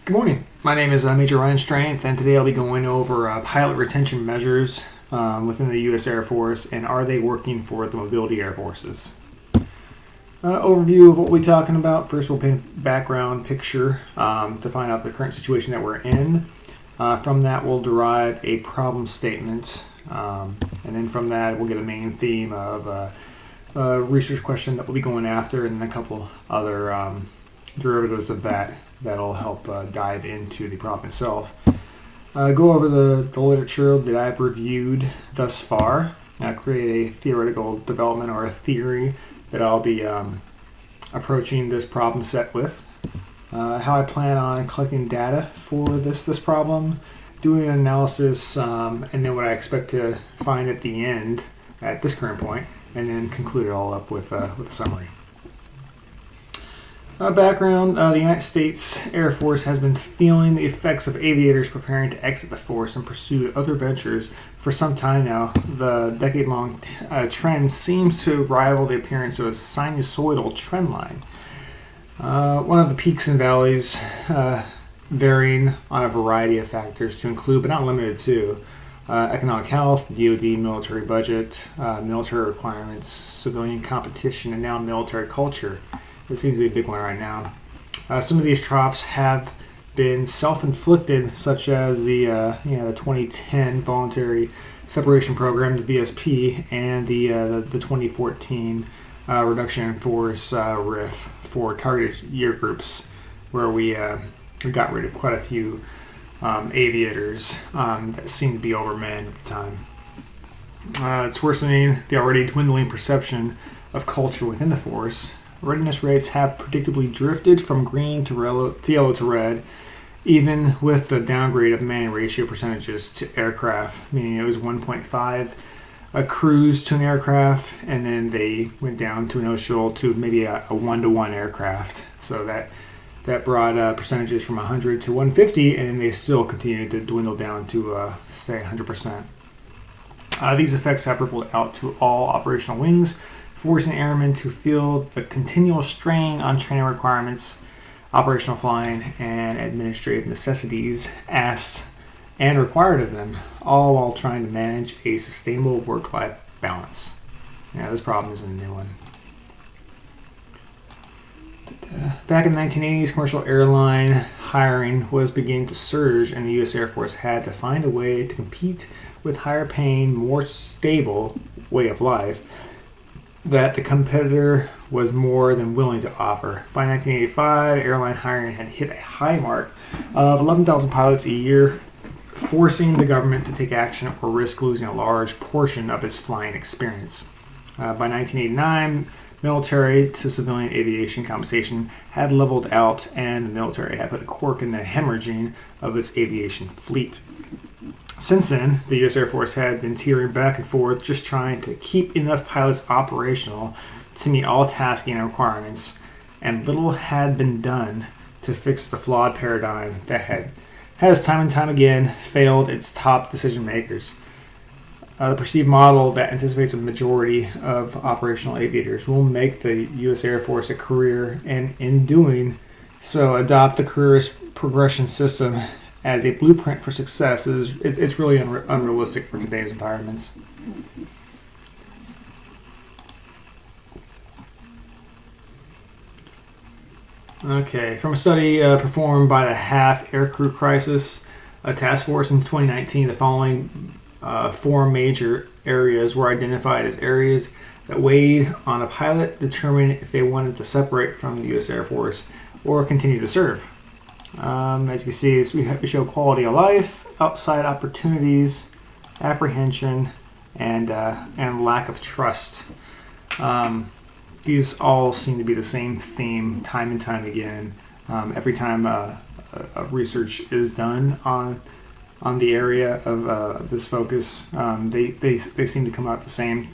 Good morning. My name is Major Ryan Strength, and today I'll be going over pilot retention measures within the U.S. Air Force and are they working for the Mobility Air Forces. Overview of what we're talking about. First, we'll paint a background picture to find out the current situation that we're in. From that, we'll derive a problem statement, and then from that, we'll get a main theme of a research question that we'll be going after, and then a couple other derivatives of that'll help dive into the problem itself. Go over the literature that I've reviewed thus far. Create a theoretical development or a theory that I'll be approaching this problem set with. How I plan on collecting data for this problem, doing an analysis, and then what I expect to find at the end at this current point, and then conclude it all up with a summary. Background, the United States Air Force has been feeling the effects of aviators preparing to exit the force and pursue other ventures for some time now. The decade-long trend seems to rival the appearance of a sinusoidal trend line. One of the peaks and valleys varying on a variety of factors to include, but not limited to, economic health, DoD military budget, military requirements, civilian competition, and now military culture. It seems to be a big one right now. Some of these troughs have been self-inflicted, such as the 2010 Voluntary Separation Program, the VSP, and the 2014 Reduction in Force RIF for targeted year groups, where we got rid of quite a few aviators that seemed to be overmanned at the time. It's worsening the already dwindling perception of culture within the force. Readiness rates have predictably drifted from green to yellow to red, even with the downgrade of manning ratio percentages to aircraft, meaning it was 1.5 crews to an aircraft, and then they went down to an OSHL to maybe a 1-to-1 aircraft. So that brought percentages from 100 to 150, and they still continued to dwindle down to, say, 100%. These effects have rippled out to all operational wings, forcing airmen to feel the continual strain on training requirements, operational flying, and administrative necessities asked and required of them, all while trying to manage a sustainable work-life balance. Yeah, this problem isn't a new one. Back in the 1980s, commercial airline hiring was beginning to surge, and the U.S. Air Force had to find a way to compete with higher paying, more stable way of life that the competitor was more than willing to offer. By 1985, airline hiring had hit a high mark of 11,000 pilots a year, forcing the government to take action or risk losing a large portion of its flying experience. By 1989, military to civilian aviation compensation had leveled out, and the military had put a cork in the hemorrhaging of its aviation fleet. Since then, the U.S. Air Force had been teetering back and forth, just trying to keep enough pilots operational to meet all tasking and requirements, and little had been done to fix the flawed paradigm that has time and time again failed its top decision makers. The perceived model that anticipates a majority of operational aviators will make the U.S. Air Force a career, and in doing so, adopt the careerist progression system as a blueprint for success. It's really unrealistic for today's environments. Okay, from a study performed by the HAF Aircrew Crisis Task Force in 2019, the following four major areas were identified as areas that weighed on a pilot determining if they wanted to separate from the U.S. Air Force or continue to serve. As you can see, we show quality of life, outside opportunities, apprehension, and lack of trust. These all seem to be the same theme time and time again. Every time a research is done on the area of this focus, they seem to come out the same.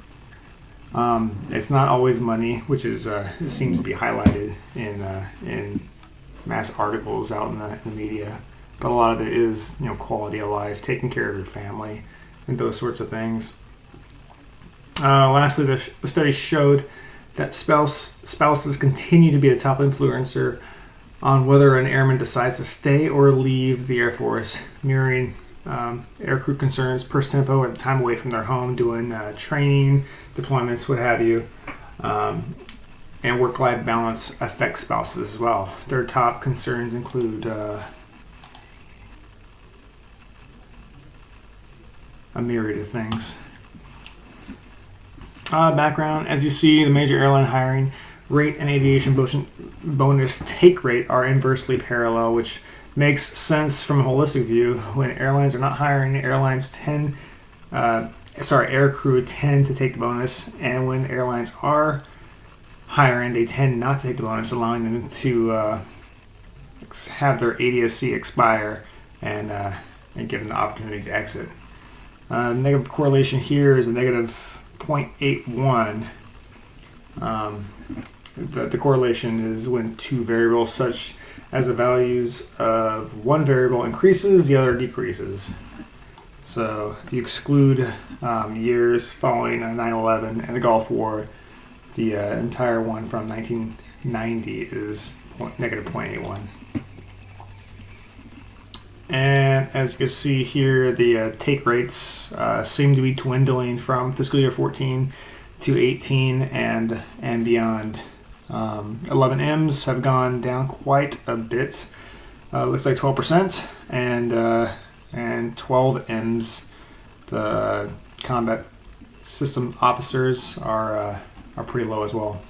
It's not always money, which is it seems to be highlighted in mass articles out in the media, but a lot of it is quality of life, taking care of your family, and those sorts of things. Lastly, the study showed that spouses continue to be a top influencer on whether an airman decides to stay or leave the Air Force, mirroring aircrew concerns, purse tempo, and time away from their home, doing training, deployments, what have you. And work-life balance affects spouses as well. Their top concerns include a myriad of things. Background, as you see, the major airline hiring rate and aviation bonus take rate are inversely parallel, which makes sense from a holistic view. When airlines are not hiring, aircrew tend to take the bonus, and when airlines are hiring, they tend not to take the bonus, allowing them to have their ADSC expire and give them the opportunity to exit. Negative correlation here is a negative 0.81. The correlation is when two variables, such as the values of one variable increases, the other decreases. So if you exclude years following 9/11 and the Gulf War, the entire one from 1990 is negative 0.81. And as you can see here, the take rates seem to be dwindling from fiscal year 14 to 18 and beyond. 11Ms have gone down quite a bit. Looks like 12%, and 12Ms, the combat system officers, are pretty low as well.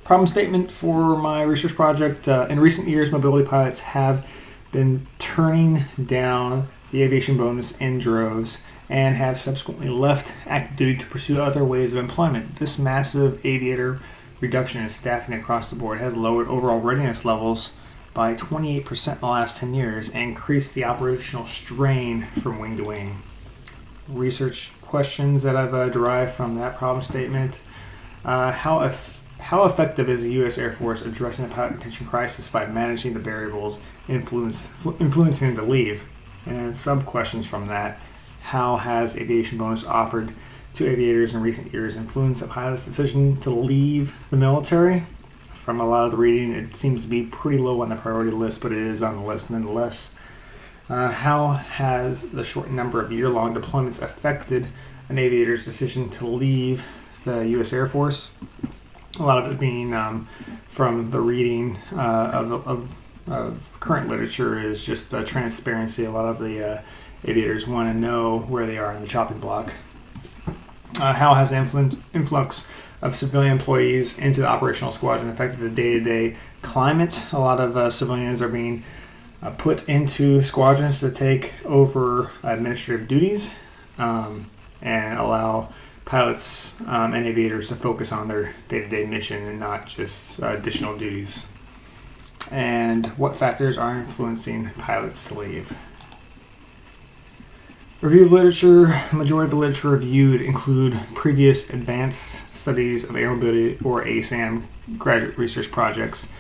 Problem statement for my research project. In recent years, mobility pilots have been turning down the aviation bonus in droves and have subsequently left active duty to pursue other ways of employment. This massive aviator reduction in staffing across the board has lowered overall readiness levels by 28% in the last 10 years and increased the operational strain from wing to wing. Research questions that I've derived from that problem statement. How effective is the U.S. Air Force addressing the pilot retention crisis by managing the variables influencing the leave? And sub-questions from that. How has aviation bonus offered to aviators in recent years influenced a pilot's decision to leave the military? From a lot of the reading, it seems to be pretty low on the priority list, but it is on the list nonetheless. How has the short number of year-long deployments affected an aviator's decision to leave the U.S. Air Force? A lot of it being from the reading of current literature is just transparency. A lot of the aviators want to know where they are in the chopping block. How has the influx of civilian employees into the operational squadron affected the day-to-day climate? A lot of civilians are being put into squadrons to take over administrative duties and allow pilots and aviators to focus on their day-to-day mission and not just additional duties. And what factors are influencing pilots to leave? Review of literature. The majority of the literature reviewed include previous advanced studies of air mobility or ASAM graduate research projects.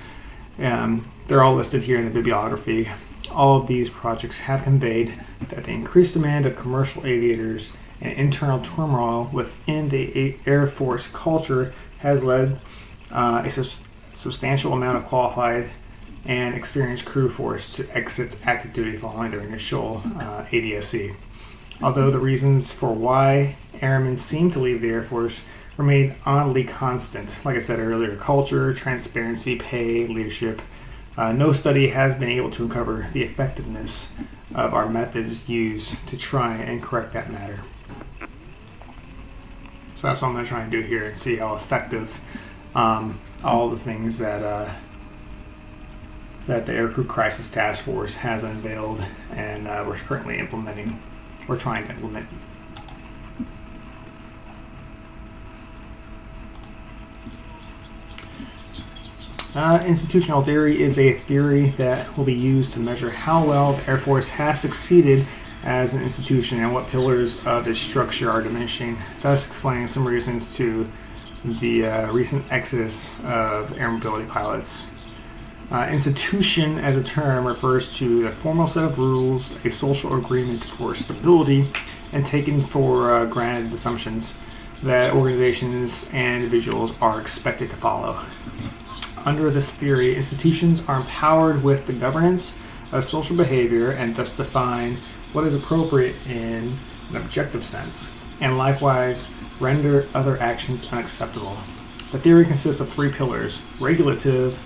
They're all listed here in the bibliography. All of these projects have conveyed that the increased demand of commercial aviators and internal turmoil within the Air Force culture has led a substantial amount of qualified and experienced crew force to exit active duty following their initial ADSC. Although the reasons for why airmen seem to leave the Air Force remain oddly constant, like I said earlier, culture, transparency, pay, leadership, no study has been able to uncover the effectiveness of our methods used to try and correct that matter. So that's what I'm going to try and do here and see how effective all the things that the Aircrew Crisis Task Force has unveiled and we're currently implementing. We're trying to implement. Institutional theory is a theory that will be used to measure how well the Air Force has succeeded as an institution and what pillars of its structure are diminishing, thus explaining some reasons to the recent exodus of air mobility pilots. Institution as a term refers to the formal set of rules, a social agreement for stability, and taken for granted assumptions that organizations and individuals are expected to follow. Under this theory, institutions are empowered with the governance of social behavior and thus define what is appropriate in an objective sense, and likewise render other actions unacceptable. The theory consists of three pillars: regulative,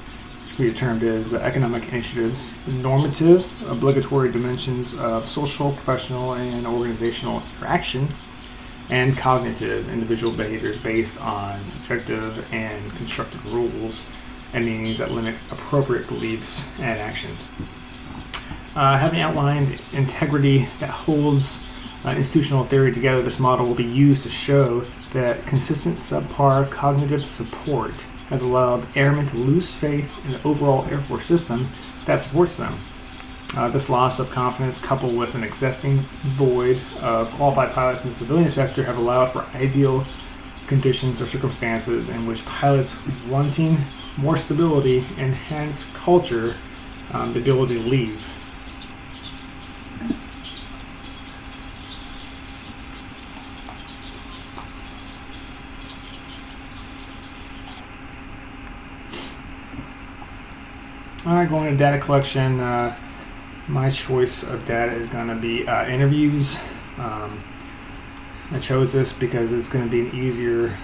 which can be termed as economic initiatives; normative, obligatory dimensions of social, professional, and organizational interaction; and cognitive, individual behaviors based on subjective and constructed rules and meanings that limit appropriate beliefs and actions. Having outlined the integrity that holds institutional theory together, this model will be used to show that consistent subpar cognitive support has allowed airmen to lose faith in the overall Air Force system that supports them. This loss of confidence, coupled with an existing void of qualified pilots in the civilian sector, have allowed for ideal conditions or circumstances in which pilots wanting more stability enhance culture, the ability to leave. All right, going to data collection. My choice of data is going to be interviews. I chose this because it's going to be an easier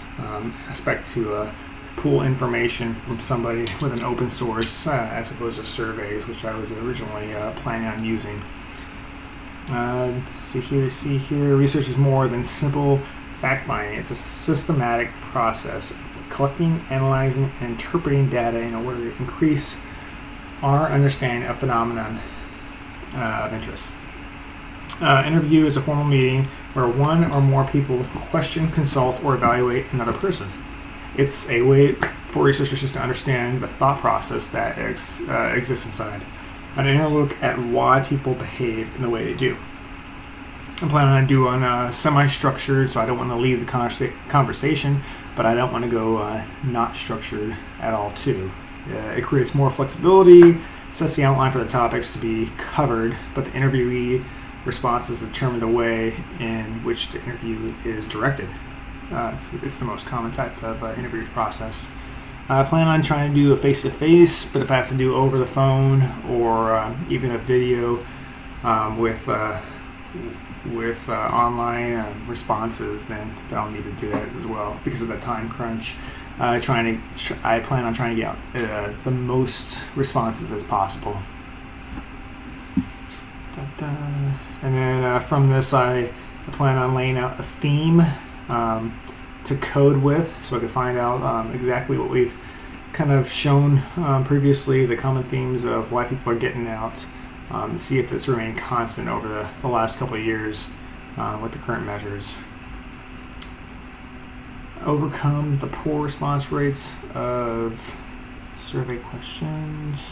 aspect to pull information from somebody with an open source as opposed to surveys, which I was originally planning on using. So here, research is more than simple fact-finding. It's a systematic process of collecting, analyzing, and interpreting data in order to increase our understanding of phenomenon of interest. Interview is a formal meeting where one or more people question, consult, or evaluate another person. It's a way for researchers just to understand the thought process that exists inside, an inner look at why people behave in the way they do. I'm planning on doing semi-structured, so I don't want to lead the conversation, but I don't want to go not structured at all too. It creates more flexibility, sets the outline for the topics to be covered, but the interviewee responses determine the way in which the interview is directed. It's the most common type of interview process. I plan on trying to do a face-to-face, but if I have to do over the phone or even a video with online responses, then I'll need to do that as well because of the time crunch. I plan on trying to get out the most responses as possible. And then from this, I plan on laying out a theme to code with, so I can find out exactly what we've kind of shown previously, the common themes of why people are getting out, and see if it's remained constant over the last couple of years with the current measures. Overcome the poor response rates of survey questions.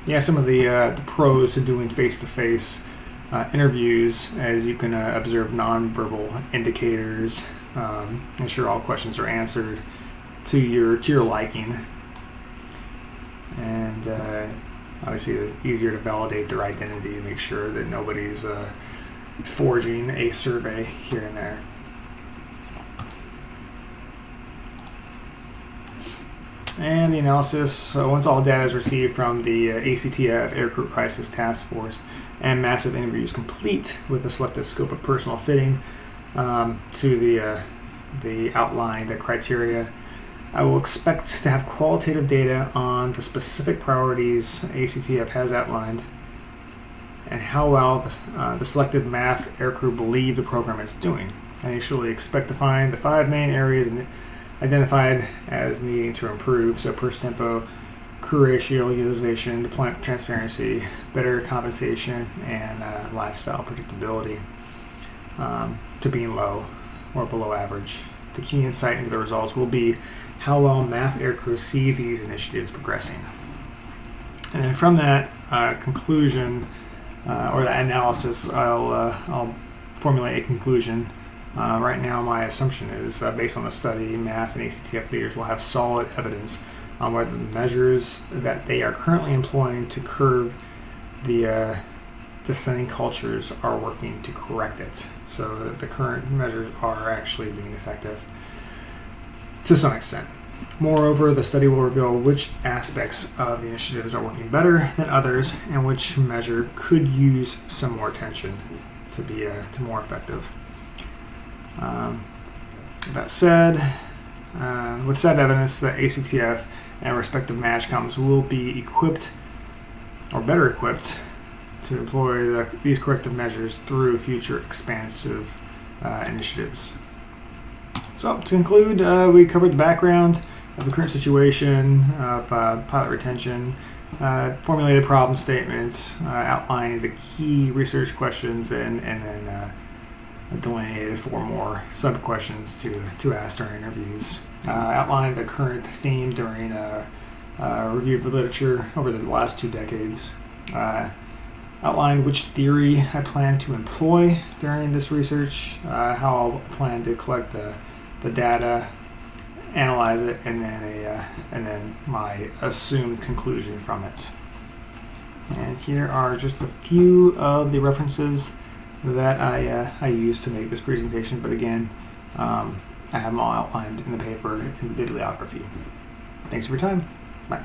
Yeah, some of the pros to doing face-to-face interviews, as you can observe nonverbal indicators, ensure all questions are answered to your liking, and obviously easier to validate their identity and make sure that nobody's forging a survey here and there. And the analysis, once all data is received from the ACTF Aircrew Crisis Task Force and massive interviews complete with a selected scope of personal fitting to the outlined criteria, I will expect to have qualitative data on the specific priorities ACTF has outlined and how well the selected MAF aircrew believe the program is doing. I usually expect to find the 5 main areas identified as needing to improve: so purse tempo, crew ratio utilization, deployment transparency, better compensation, and lifestyle predictability to being low or below average. The key insight into the results will be how well MAF aircrews see these initiatives progressing. And then from that conclusion or that analysis, I'll formulate a conclusion. Right now, my assumption is, based on the study, MAF and ACTF leaders will have solid evidence on whether the measures that they are currently employing to curb the descending cultures are working to correct it. so that the current measures are actually being effective to some extent. Moreover, the study will reveal which aspects of the initiatives are working better than others and which measure could use some more attention to be more effective. That said, with said evidence, the ACTF and respective MAJCOMs will be equipped or better equipped to employ these corrective measures through future expansive initiatives. So, to conclude, we covered the background of the current situation of pilot retention, formulated problem statements, outlining the key research questions, and then delineated 4 more sub-questions to ask during interviews. Outlined the current theme during a review of the literature over the last 2 decades. Outlined which theory I plan to employ during this research, how I'll plan to collect the data, analyze it, and then my assumed conclusion from it. And here are just a few of the references that I used to make this presentation, but again, I have them all outlined in the paper in the bibliography. Thanks for your time. Bye.